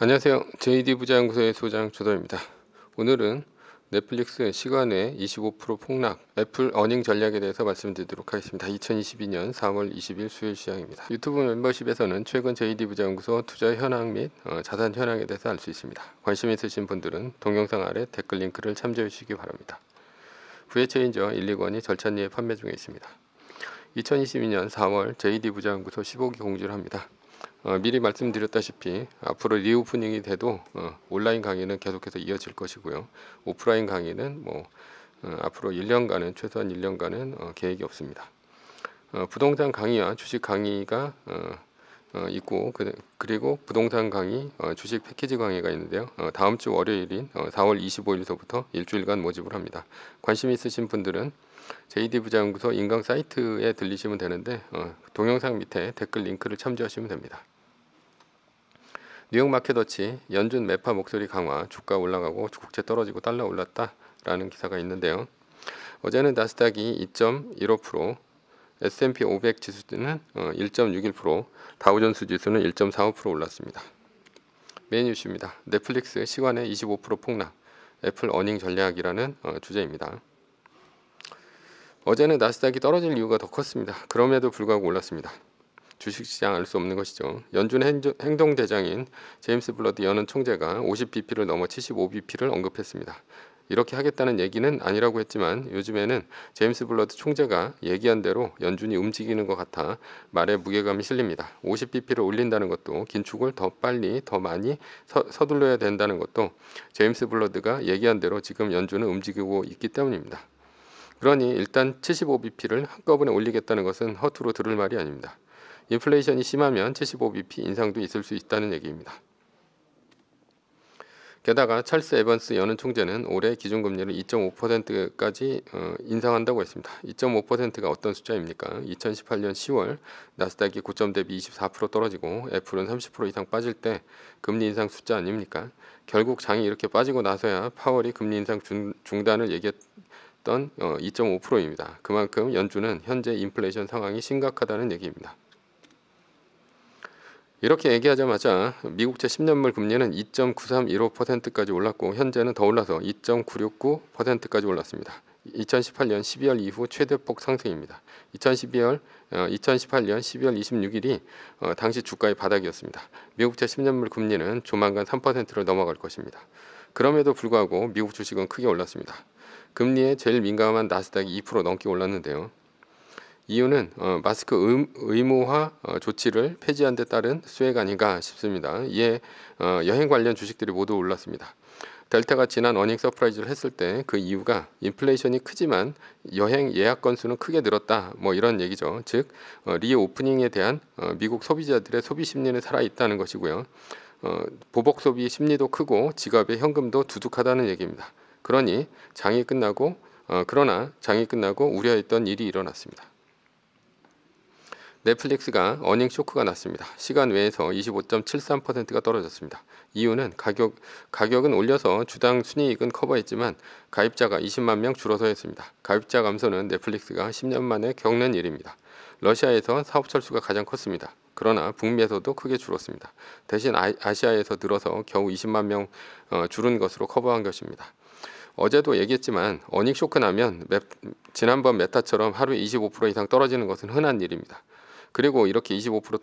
안녕하세요. JD 부자연구소의 소장 조도입니다. 오늘은 넷플릭스 시간외 25% 폭락, 애플 어닝 전략에 대해서 말씀드리도록 하겠습니다. 2022년 4월 20일 수요일 시장입니다. 유튜브 멤버십에서는 최근 JD 부자연구소 투자 현황 및 자산 현황에 대해서 알 수 있습니다. 관심 있으신 분들은 동영상 아래 댓글 링크를 참조해 주시기 바랍니다. VH체인저 1,2권이 절찬리에 판매 중에 있습니다. 2022년 4월 JD 부자연구소 15기 공지를 합니다. 미리 말씀드렸다시피 앞으로 리오프닝이 돼도 온라인 강의는 계속해서 이어질 것이고요. 오프라인 강의는 앞으로 1년간은 최소한 1년간은 계획이 없습니다. 부동산 강의와 주식 강의가 있고 그리고 부동산 강의, 주식 패키지 강의가 있는데요. 다음 주 월요일인 4월 25일서부터 일주일간 모집을 합니다. 관심 있으신 분들은 JD 부자연구소 인강 사이트에 들리시면 되는데 동영상 밑에 댓글 링크를 참조하시면 됩니다. 뉴욕 마켓워치 연준 매파 목소리 강화, 주가 올라가고 국채 떨어지고 달러 올랐다 라는 기사가 있는데요. 어제는 나스닥이 2.15%, S&P 500 지수는 1.61%, 다우존스 지수는 1.45% 올랐습니다. 메인 이슈입니다. 넷플릭스 시간에 25% 폭락, 애플 어닝 전략이라는 주제입니다. 어제는 나스닥이 떨어질 이유가 더 컸습니다. 그럼에도 불구하고 올랐습니다. 주식시장 알 수 없는 것이죠. 연준 행동대장인 제임스 블러드 연은 총재가 50bp를 넘어 75bp를 언급했습니다. 이렇게 하겠다는 얘기는 아니라고 했지만 요즘에는 제임스 블러드 총재가 얘기한 대로 연준이 움직이는 것 같아 말에 무게감이 실립니다. 50bp를 올린다는 것도 긴축을 더 빨리 더 많이 서둘러야 된다는 것도 제임스 블러드가 얘기한 대로 지금 연준은 움직이고 있기 때문입니다. 그러니 일단 75bp를 한꺼번에 올리겠다는 것은 허투루 들을 말이 아닙니다. 인플레이션이 심하면 75bp 인상도 있을 수 있다는 얘기입니다. 게다가 찰스 에번스 연은 총재는 올해 기준금리를 2.5%까지 인상한다고 했습니다. 2.5%가 어떤 숫자입니까? 2018년 10월 나스닥이 고점 대비 24% 떨어지고 애플은 30% 이상 빠질 때 금리 인상 숫자 아닙니까? 결국 장이 이렇게 빠지고 나서야 파월이 금리 인상 중단을 얘기했던 2.5%입니다. 그만큼 연준은 현재 인플레이션 상황이 심각하다는 얘기입니다. 이렇게 얘기하자마자 미국채 10년물 금리는 2.9315%까지 올랐고 현재는 더 올라서 2.969%까지 올랐습니다. 2018년 12월 이후 최대폭 상승입니다. 2018년 12월 26일이 당시 주가의 바닥이었습니다. 미국채 10년물 금리는 조만간 3%를 넘어갈 것입니다. 그럼에도 불구하고 미국 주식은 크게 올랐습니다. 금리에 제일 민감한 나스닥이 2% 넘게 올랐는데요. 이유는 마스크 의무화 조치를 폐지한 데 따른 수혜가 아닌가 싶습니다. 이에 여행 관련 주식들이 모두 올랐습니다. 델타가 지난 어닝 서프라이즈를 했을 때 그 이유가 인플레이션이 크지만 여행 예약 건수는 크게 늘었다 이런 얘기죠. 즉 리오프닝에 대한 미국 소비자들의 소비 심리는 살아있다는 것이고요. 보복 소비 심리도 크고 지갑에 현금도 두둑하다는 얘기입니다. 그러나 장이 끝나고 우려했던 일이 일어났습니다. 넷플릭스가 어닝 쇼크가 났습니다. 시간 외에서 25.73%가 떨어졌습니다. 이유는 가격은 올려서 주당 순이익은 커버했지만 가입자가 20만 명 줄어서 했습니다. 가입자 감소는 넷플릭스가 10년 만에 겪는 일입니다. 러시아에서 사업 철수가 가장 컸습니다. 그러나 북미에서도 크게 줄었습니다. 대신 아시아에서 늘어서 겨우 20만 명 줄은 것으로 커버한 것입니다. 어제도 얘기했지만 어닝 쇼크 나면 지난번 메타처럼 하루에 25% 이상 떨어지는 것은 흔한 일입니다. 그리고 이렇게 25%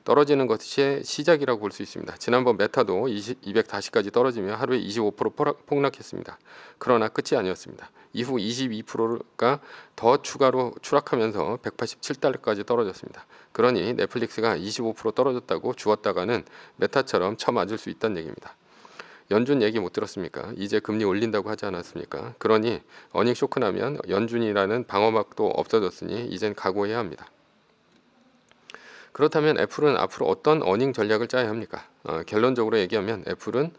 떨어지는 것이 시작이라고 볼 수 있습니다. 지난번 메타도 240까지 떨어지며 하루에 25% 폭락했습니다. 그러나 끝이 아니었습니다. 이후 22%가 더 추가로 추락하면서 187달러까지 떨어졌습니다. 그러니 넷플릭스가 25% 떨어졌다고 죽었다가는 메타처럼 쳐맞을 수 있다는 얘기입니다. 연준 얘기 못 들었습니까? 이제 금리 올린다고 하지 않았습니까? 그러니 어닝 쇼크 나면 연준이라는 방어막도 없어졌으니 이젠 각오해야 합니다. 그렇다면 애플은 앞으로 어떤 어닝 전략을 짜야 합니까? 결론적으로 얘기하면 애플은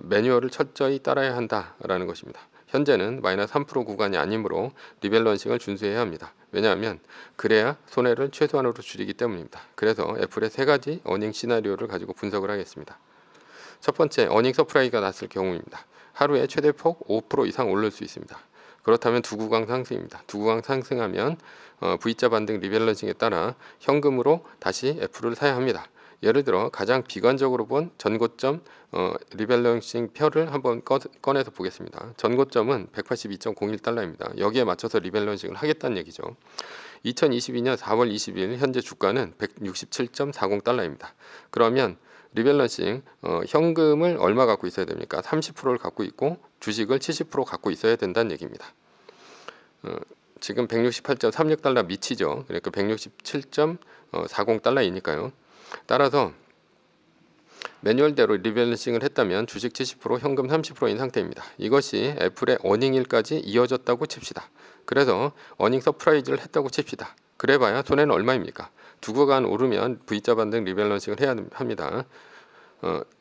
매뉴얼을 철저히 따라야 한다라는 것입니다. 현재는 마이너스 3% 구간이 아니므로 리밸런싱을 준수해야 합니다. 왜냐하면 그래야 손해를 최소한으로 줄이기 때문입니다. 그래서 애플의 3가지 어닝 시나리오를 가지고 분석을 하겠습니다. 첫 번째, 어닝 서프라이즈가 났을 경우입니다. 하루에 최대폭 5% 이상 오를 수 있습니다. 그렇다면 두 구간 상승입니다. 두 구간 상승하면 V자 반등 리밸런싱에 따라 현금으로 다시 애플을 사야 합니다. 예를 들어 가장 비관적으로 본 전고점 리밸런싱 표를 한번 꺼내서 보겠습니다. 전고점은 182.01달러입니다. 여기에 맞춰서 리밸런싱을 하겠다는 얘기죠. 2022년 4월 20일 현재 주가는 167.40달러입니다. 그러면 리밸런싱 현금을 얼마 갖고 있어야 됩니까? 30%를 갖고 있고 주식을 70% 갖고 있어야 된다는 얘기입니다. 지금 168.36달러 미치죠. 그러니까 167.40달러이니까요. 따라서 매뉴얼대로 리밸런싱을 했다면 주식 70%, 현금 30%인 상태입니다. 이것이 애플의 어닝일까지 이어졌다고 칩시다. 그래서 어닝 서프라이즈를 했다고 칩시다. 그래봐야 손해는 얼마입니까? 두 구간 오르면 V자 반등 리밸런싱을 해야 합니다.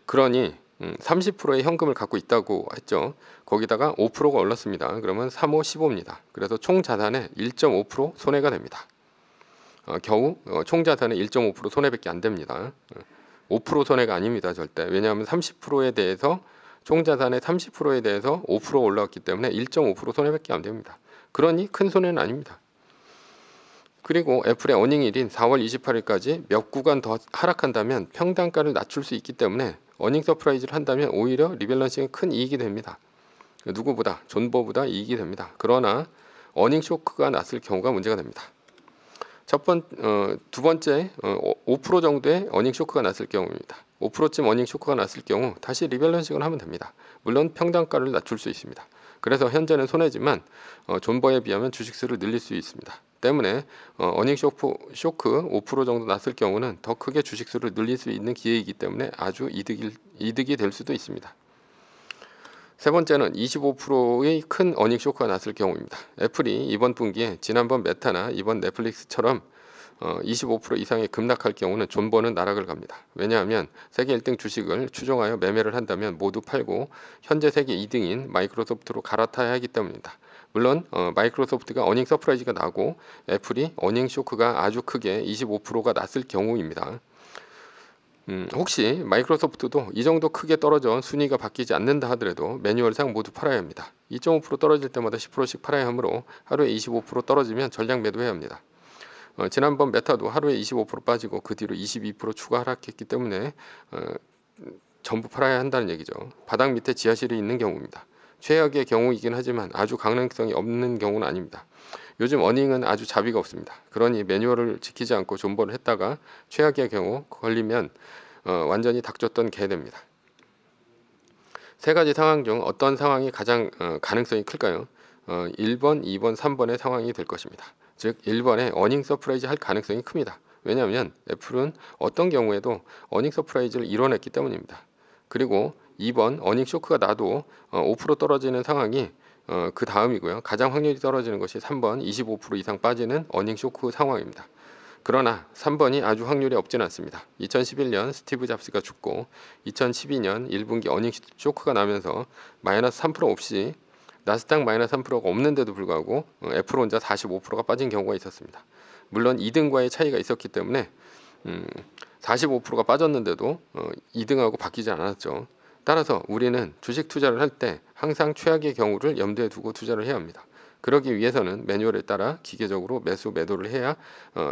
그러니 30%의 현금을 갖고 있다고 했죠. 거기다가 5%가 올랐습니다. 그러면 3, 5, 15입니다. 그래서 총 자산의 1.5% 손해가 됩니다. 겨우 총 자산의 1.5% 손해밖에 안 됩니다. 5% 손해가 아닙니다. 절대. 왜냐하면 30%에 대해서 총 자산의 30%에 대해서 5% 올라왔기 때문에 1.5% 손해밖에 안 됩니다. 그러니 큰 손해는 아닙니다. 그리고 애플의 어닝일인 4월 28일까지 몇 구간 더 하락한다면 평단가를 낮출 수 있기 때문에 어닝 서프라이즈를 한다면 오히려 리밸런싱에 큰 이익이 됩니다. 누구보다 존버보다 이익이 됩니다. 그러나 어닝 쇼크가 났을 경우가 문제가 됩니다. 두 번째 5% 정도의 어닝 쇼크가 났을 경우입니다. 5%쯤 어닝 쇼크가 났을 경우 다시 리밸런싱을 하면 됩니다. 물론 평단가를 낮출 수 있습니다. 그래서 현재는 손해지만 존버에 비하면 주식수를 늘릴 수 있습니다. 때문에 어닝 쇼크 5% 정도 났을 경우는 더 크게 주식수를 늘릴 수 있는 기회이기 때문에 아주 이득이 될 수도 있습니다. 세 번째는 25%의 큰 어닝 쇼크가 났을 경우입니다. 애플이 이번 분기에 지난번 메타나 이번 넷플릭스처럼 25% 이상의 급락할 경우는 존버는 나락을 갑니다. 왜냐하면 세계 1등 주식을 추종하여 매매를 한다면 모두 팔고 현재 세계 2등인 마이크로소프트로 갈아타야 하기 때문입니다. 물론 마이크로소프트가 어닝 서프라이즈가 나고 애플이 어닝 쇼크가 아주 크게 25%가 났을 경우입니다. 혹시 마이크로소프트도 이 정도 크게 떨어져 순위가 바뀌지 않는다 하더라도 매뉴얼상 모두 팔아야 합니다. 2.5% 떨어질 때마다 10%씩 팔아야 하므로 하루에 25% 떨어지면 전량 매도해야 합니다. 지난번 메타도 하루에 25% 빠지고 그 뒤로 22% 추가 하락했기 때문에 전부 팔아야 한다는 얘기죠. 바닥 밑에 지하실이 있는 경우입니다. 최악의 경우이긴 하지만 아주 강력성이 없는 경우는 아닙니다. 요즘 어닝은 아주 자비가 없습니다. 그러니 매뉴얼을 지키지 않고 존버를 했다가 최악의 경우 걸리면 완전히 닥쳤던 개 됩니다. 세 가지 상황 중 어떤 상황이 가장 가능성이 클까요? 1번, 2번, 3번의 상황이 될 것입니다. 즉 1번에 어닝 서프라이즈 할 가능성이 큽니다. 왜냐하면 애플은 어떤 경우에도 어닝 서프라이즈를 이뤄냈기 때문입니다. 그리고 2번 어닝 쇼크가 나도 5% 떨어지는 상황이 그 다음이고요. 가장 확률이 떨어지는 것이 3번 25% 이상 빠지는 어닝 쇼크 상황입니다. 그러나 3번이 아주 확률이 없지는 않습니다. 2011년 스티브 잡스가 죽고 2012년 1분기 어닝 쇼크가 나면서 마이너스 3% 없이 나스닥 마이너스 3%가 없는데도 불구하고 애플 혼자 45%가 빠진 경우가 있었습니다. 물론 2등과의 차이가 있었기 때문에 45%가 빠졌는데도 2등하고 바뀌지 않았죠. 따라서 우리는 주식 투자를 할 때 항상 최악의 경우를 염두에 두고 투자를 해야 합니다. 그러기 위해서는 매뉴얼에 따라 기계적으로 매도를 해야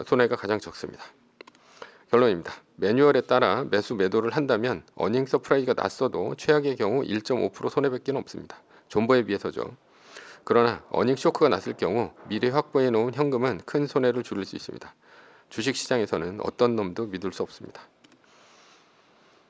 손해가 가장 적습니다. 결론입니다. 매뉴얼에 따라 매도를 한다면 어닝 서프라이즈가 났어도 최악의 경우 1.5% 손해밖에 없습니다. 존버에 비해서죠. 그러나 어닝 쇼크가 났을 경우 미리 확보해 놓은 현금은 큰 손해를 줄일 수 있습니다. 주식시장에서는 어떤 놈도 믿을 수 없습니다.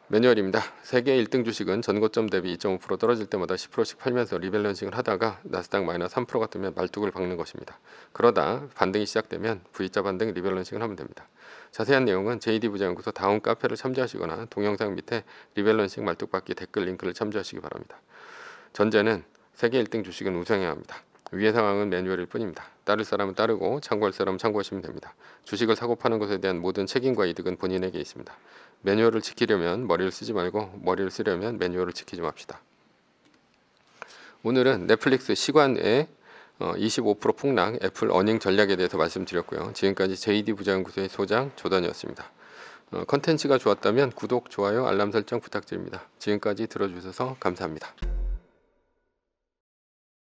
매뉴얼입니다. 세계 1등 주식은 전고점 대비 2.5% 떨어질 때마다 10%씩 팔면서 리밸런싱을 하다가 나스닥 마이너스 3%가 뜨면 말뚝을 박는 것입니다. 그러다 반등이 시작되면 V자 반등 리밸런싱을 하면 됩니다. 자세한 내용은 JD부자연구소 다운 카페를 참조하시거나 동영상 밑에 리밸런싱 말뚝 받기 댓글 링크를 참조하시기 바랍니다. 전제는 세계 1등 주식은 우승해야 합니다. 위의 상황은 매뉴얼일 뿐입니다. 따를 사람은 따르고 참고할 사람은 참고하시면 됩니다. 주식을 사고 파는 것에 대한 모든 책임과 이득은 본인에게 있습니다. 매뉴얼을 지키려면 머리를 쓰지 말고 머리를 쓰려면 매뉴얼을 지키지 맙시다. 오늘은 넷플릭스 시간의 25% 폭락 애플 어닝 전략에 대해서 말씀드렸고요. 지금까지 JD부자연구소의 소장 조단이었습니다. 컨텐츠가 좋았다면 구독, 좋아요, 알람 설정 부탁드립니다. 지금까지 들어주셔서 감사합니다.